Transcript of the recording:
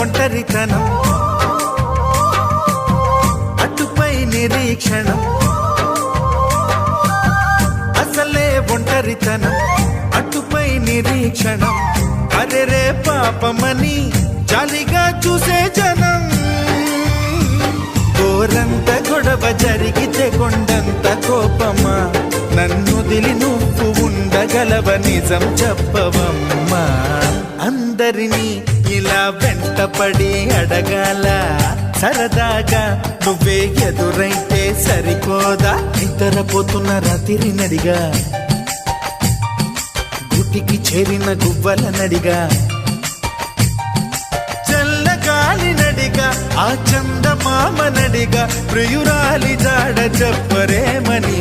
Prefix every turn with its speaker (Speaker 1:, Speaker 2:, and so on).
Speaker 1: ఒంటరితనం, అటుపై నిరీక్షణం. అసలే ఒంటరితనం, అటుపై నిరీక్షణం. అరెరే పాపమని జాలిగా చూసే జనం. గోరంత గొడవ జరిగితే కొండంత కోపమా, నన్నుదిలి నువ్వు ఉండగలవ నిజం చెప్పవమ్మా. అందరినీ ఇలా వెంటపడి అడగాల, సరదాగా నువ్వే ఎదురైతే సరిపోదా. నిద్రపోతున్న రాత్రి నడిగా, గుటికి చేరిన గువ్వల నడిగా, చల్లగాలి నడిగా, ఆ చందమామ నడిగా, ప్రియురాలి జాడ చెప్పరేమని.